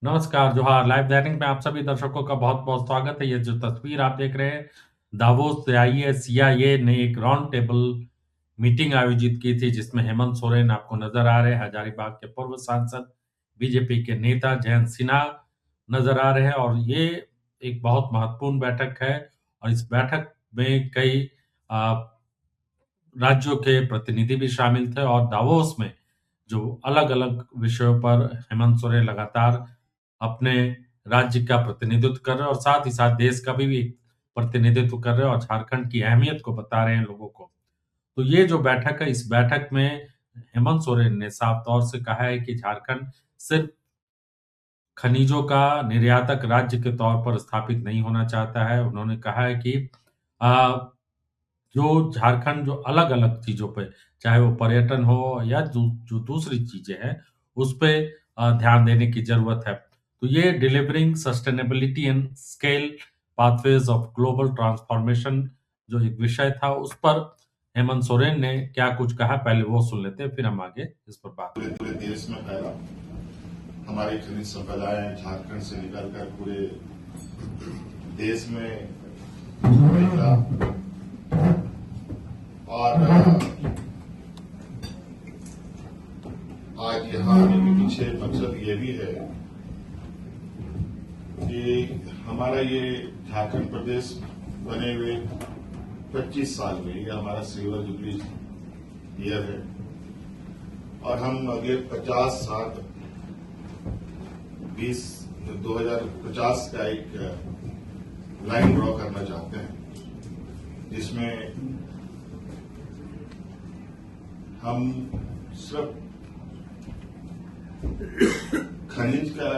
नमस्कार, जोहार। लाइव दैनिक में आप सभी दर्शकों का बहुत-बहुत स्वागत है। ये जो तस्वीर आप देख रहे हैं, दावोस से आई है। सीआईए ने एक राउंड टेबल मीटिंग आयोजित की थी, जिसमें हेमंत सोरेन आपको नज़र आ रहे हैं, हजारीबाग के पूर्व सांसद, बीजेपी के नेता जयंत सिन्हा नज़र आ रहे हैं और ये एक बहुत महत्वपूर्ण बैठक है और इस बैठक में कई अ, राज्यों के प्रतिनिधि भी शामिल थे और दावोस में जो अलग-अलग विषयों पर हेमंत सोरेन लगातार अपने राज्य का प्रतिनिधित्व कर रहे हैं और साथ ही साथ देश का भी प्रतिनिधित्व कर रहे हैं और झारखंड की अहमियत को बता रहे हैं लोगों को। तो ये जो बैठक है, इस बैठक में हेमंत सोरेन ने साफ तौर से कहा है कि झारखंड सिर्फ खनिजों का निर्यातक राज्य के तौर पर स्थापित नहीं होना चाहता है। उन्होंने कहा है कि अ, जो झारखंड जो अलग-अलग चीज़ों पे, चाहे वो पर्यटन हो या जो दूसरी चीज़ें हैं, उस पे ध्यान देने की ज़रूरत है। तो ये delivering sustainability and scale pathways of global transformation जो एक विषय था, उस पर हेमंत सोरेन ने क्या कुछ कहा, पहले वो सुन लेते हैं, फिर हम आगे इस पर बात पूरे करेंगे। पूरे देश में फैला हमारी खनिज संपदाएं झारखंड से निकलकर पूरे देश में फैला और आज यहाँ आने के पीछे मकसद ये भी है कि हमारा ये झारखंड प्रदेश बने हुए 25 साल में ये हमारा सिल्वर जुबली ईयर है और हम अगले 50 साल 2050 का एक लाइन ड्रॉ करना चाहते हैं जिसमें हम सिर्फ खनिज का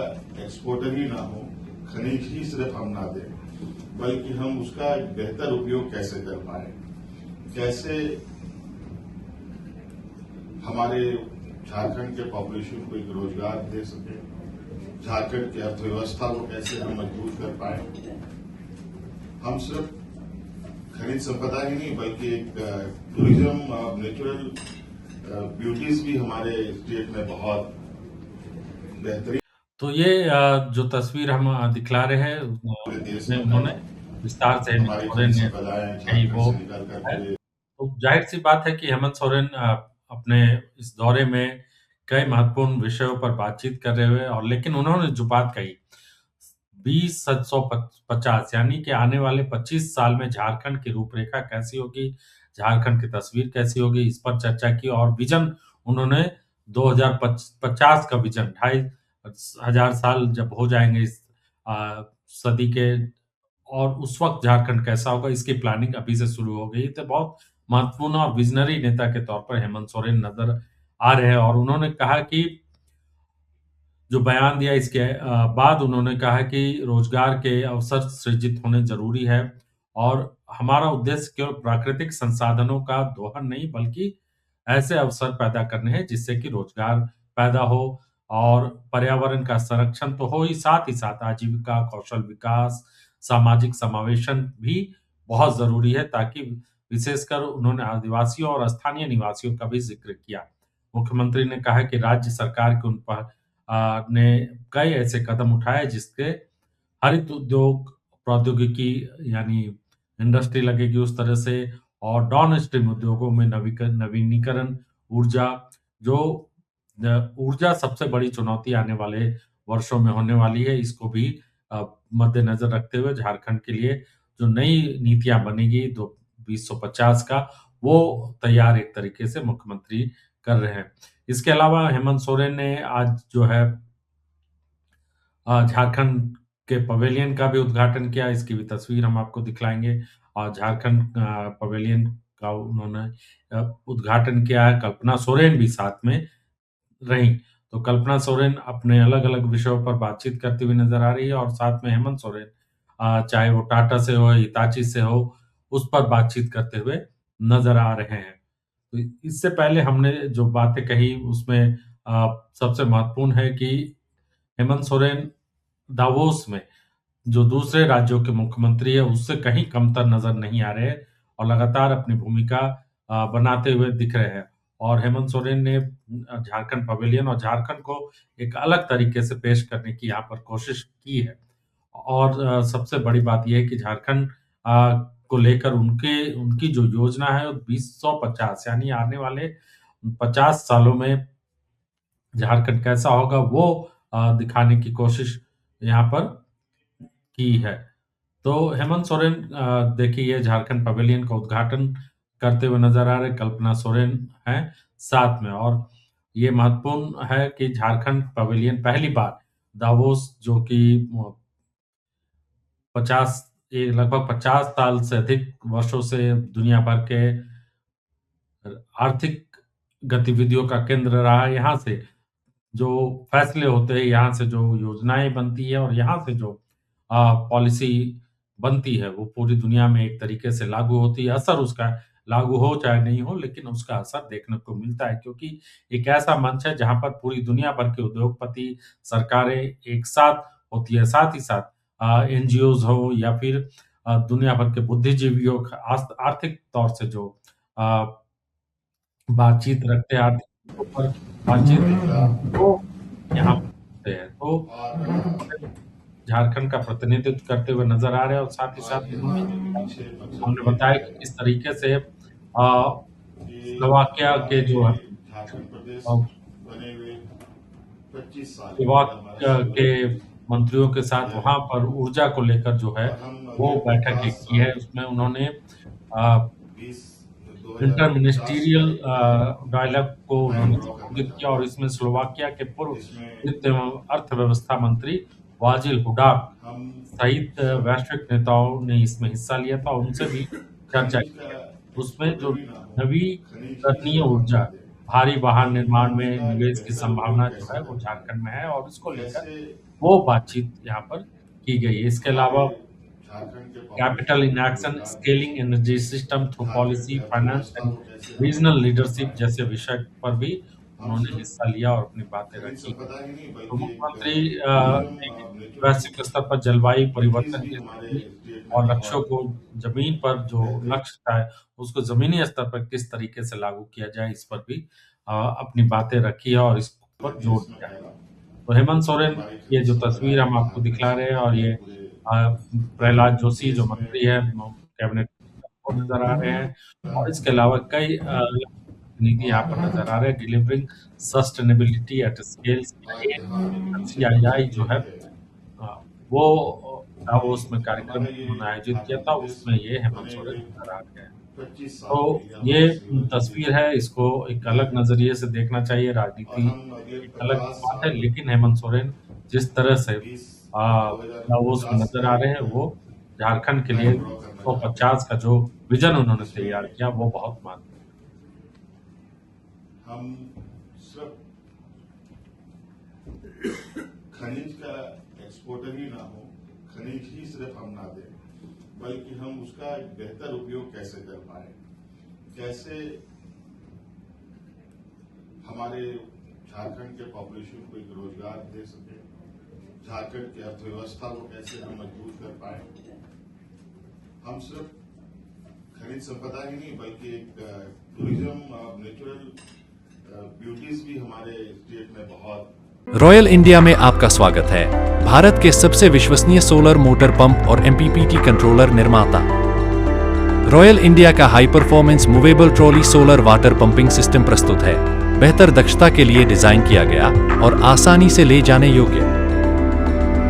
एक्सपोर्टर ही ना हो, खनिज ही सिर्फ हम ना दें, बल्कि हम उसका बेहतर उपयोग कैसे कर पाए, कैसे हमारे झारखंड के पॉपुलेशन को एक रोजगार दे सके, झारखंड की अर्थव्यवस्था को कैसे हम मजबूत कर पाए। हम सिर्फ खनिज संपदा ही नहीं बल्कि एक टूरिज्म और नेचुरल ब्यूटीज भी हमारे स्टेट में बहुत बेहतरीन तो ये जो तस्वीर हम दिखला रहे हैं, पूरे देश उसमें में उन्होंने फैला विस्तार से हेमंत हमारी सोरेन खनिज ने संपदाएं कही झारखंड वो से निकलकर है। पूरे तो ज़ाहिर-सी बात है कि हेमंत सोरेन अपने इस दौरे में कई महत्वपूर्ण विषयों पर बातचीत कर रहे हुए और लेकिन उन्होंने जो बात कही 20-750 यानी कि आने वाले 25 साल में झारखंड की रूपरेखा कैसी होगी, झारखंड की तस्वीर कैसी होगी, इस पर चर्चा की और विज़न उन्होंने 2050 का विज़न, ढाई हज़ार साल जब हो जाएँगे इस सदी के और उस वक़्त झारखंड कैसा होगा, इसकी प्लानिंग अभी से शुरू हो गई है। तो बहुत महत्वपूर्ण और विज़नरी नेता के तौर पर हेमंत सोरेन नज़र आ रहे हैं और उन्होंने कहा कि जो बयान दिया इसके बाद उन्होंने कहा कि रोज़गार के अवसर सृजित होने ज़रूरी है और हमारा उद्देश्य केवल प्राकृतिक संसाधनों का दोहन नहीं बल्कि ऐसे अवसर पैदा करने हैं जिससे कि रोज़गार पैदा हो और पर्यावरण का संरक्षण तो हो ही साथ आजीविका, कौशल विकास, सामाजिक समावेशन भी बहुत ज़रूरी है ताकि विशेषकर उन्होंने आदिवासियों और स्थानीय निवासियों का भी ज़िक्र किया। मुख्यमंत्री ने कहा कि राज्य सरकार के उन पर ने कई ऐसे कदम उठाए जिसके हरित उद्योग प्रौद्योगिकी यानी इंडस्ट्री लगेगी उस तरह से और डाउन स्ट्रीम उद्योगों में नवीनीकरण ऊर्जा जो ऊर्जा सबसे बड़ी चुनौती आने वाले वर्षों में होने वाली है, इसको भी मद्देनज़र रखते हुए झारखंड के लिए जो नई नीतियाँ बनेगी दो 2050 का, वो तैयार एक तरीके से मुख्यमंत्री कर रहे हैं। इसके अलावा हेमंत सोरेन ने आज जो है झारखंड के पवेलियन का भी उद्घाटन किया, इसकी भी तस्वीर हम आपको दिखलाएँगे और झारखंड पवेलियन का उन्होंने उद्घाटन किया है, कल्पना सोरेन भी साथ में रहीं। तो कल्पना सोरेन अपने अलग-अलग विषयों पर बातचीत करती हुई नज़र आ रही है और साथ में हेमंत सोरेन चाहे वो टाटा से हो, हिताची से हो, उस पर बातचीत करते हुए नज़र आ रहे हैं। तो इससे पहले हमने जो बातें कही उसमें सबसे महत्वपूर्ण है कि हेमंत सोरेन दावोस में जो दूसरे राज्यों के मुख्यमंत्री हैं, उससे कहीं कमतर नज़र नहीं आ रहे हैं और लगातार अपनी भूमिका बनाते हुए दिख रहे हैं। और हेमंत सोरेन ने झारखंड पवेलियन और झारखंड को एक अलग तरीके से पेश करने की यहाँ पर कोशिश की है। और सबसे बड़ी बात ये है कि झारखंड को लेकर उनकी जो योजना है वो 2050 यानी आने वाले 50 सालों में झारखंड कैसा होगा वो दिखाने की कोशिश यहाँ पर की है। तो हेमंत सोरेन देखिए ये झारखंड पवेलियन का उद्घाटन करते हुए नजर आ रहे, कल्पना सोरेन हैं साथ में। और ये महत्वपूर्ण है कि झारखंड पवेलियन पहली बार दावोस जो कि 50 ये लगभग 50 साल से अधिक वर्षों से दुनिया भर के आर्थिक गतिविधियों का केंद्र रहा है। यहाँ से जो फैसले होते हैं, यहाँ से जो योजनाएँ बनती है और यहाँ से जो पॉलिसी बनती है, वो पूरी दुनिया में एक तरीके से लागू होती है। असर उसका लागू हो चाहे नहीं हो, लेकिन उसका असर देखने को मिलता है क्योंकि एक ऐसा मंच है जहाँ पर पूरी दुनिया भर के उद्योगपति, सरकारें एक साथ होती है। साथ ही साथ एनजीओज़ हो या फिर दुनिया भर के बुद्धिजीवियों आर्थिक तौर से जो अ, बातचीत रखते हैं, आर्थिक मुद्दों पर बातचीत वो यहाँ पर होते हैं। तो झारखंड का प्रतिनिधित्व करते हुए नज़र आ रहे हैं और साथ ही साथ उन्होंने हमने बताया कि किस तरीके से स्लोवाकिया के जो है झारखंड प्रदेश अ, बने हुए 25 साल स्लोवाकिया के मंत्रियों के साथ वहाँ पर ऊर्जा को लेकर जो है वो बैठक एक की है। उसमें उन्होंने अ, इंटर मिनिस्टीरियल डायलॉग को उन्होंने संबोधित किया और इसमें स्लोवाकिया के पूर्व वित्त एवं अर्थव्यवस्था मंत्री वाजिल हुडाक सहित वैश्विक नेताओं ने इसमें हिस्सा लिया था और उनसे भी चर्चा की है। उसमें जो नवीकरणीय ऊर्जा, भारी वाहन निर्माण में निवेश की संभावना जो है वो झारखंड में है और इसको लेकर वो बातचीत यहाँ पर की गई है। इसके अलावा capital in action, scaling energy system through policy, finance and regional leadership जैसे विषय पर भी उन्होंने हिस्सा लिया और अपनी बातें रखी। तो मुख्यमंत्री ने वैश्विक स्तर पर जलवायु परिवर्तन की स्थिति और लक्ष्यों को जमीन पर जो लक्ष्य है, उसको ज़मीनी स्तर पर किस तरीके से लागू किया जाए, इस पर भी अपनी बातें रखी है और इस पर जोर दिया है। तो हेमंत सोरेन ये जो तस्वीर हम आपको दिखा रहे हैं और ये प्रहलाद जोशी जो मंत्री है कैबिनेट वो नज़र आ रहे हैं और इसके अलावा कई नीति यहाँ पर नज़र आ रहे हैं। Delivering sustainability at scale CII जो है वो दावोस में कार्यक्रम उन्होंने आयोजित किया था, उसमें ये हेमंत सोरेन नज़र आ रहे हैं। तो ये तस्वीर है, इसको एक अलग नज़रिए से देखना चाहिए। राजनीति एक अलग बात है, लेकिन हेमंत सोरेन जिस तरह से दावोस में नज़र आ रहे हैं, वो झारखंड के लिए 150 का जो विज़न उन्होंने तैयार किया, वो बहुत महत्वपूर्ण है। हम सिर्फ खनिज का एक्सपोर्टर ही ना हो, खनिज ही सिर्फ हम ना दें, बल्कि हम उसका एक बेहतर उपयोग कैसे कर पाए, कैसे हमारे झारखंड के पॉपुलेशन को एक रोजगार दे सके, झारखंड की अर्थव्यवस्था को कैसे हम मजबूत कर पाए। हम सिर्फ खनिज संपदा ही नहीं बल्कि एक टूरिज्म और नेचुरल ब्यूटीज भी हमारे स्टेट में बहुत। रॉयल इंडिया में आपका स्वागत है। भारत के सबसे विश्वसनीय सोलर मोटर पंप और एमपीपीटी कंट्रोलर निर्माता। रॉयल इंडिया का high performance movable trolley solar water pumping system प्रस्तुत है। बेहतर दक्षता के लिए डिजाइन किया गया और आसानी से ले जाने योग्य।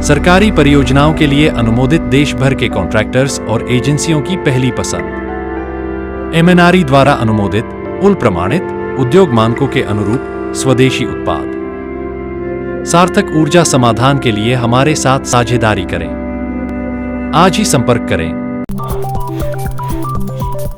सरकारी परियोजनाओं के लिए अनुमोदित देश भर के कॉन्ट्रैक्टर्स और एजेंसियों की पहली पसंद। एमएनआरई द्वारा अनुमोदित, उल प्रमाणित, उद्योग मानकों के अनुरूप स्वदेशी उत्पाद। सार्थक ऊर्जा समाधान के लिए हमारे साथ साझेदारी करें। आज ही संपर्क करें।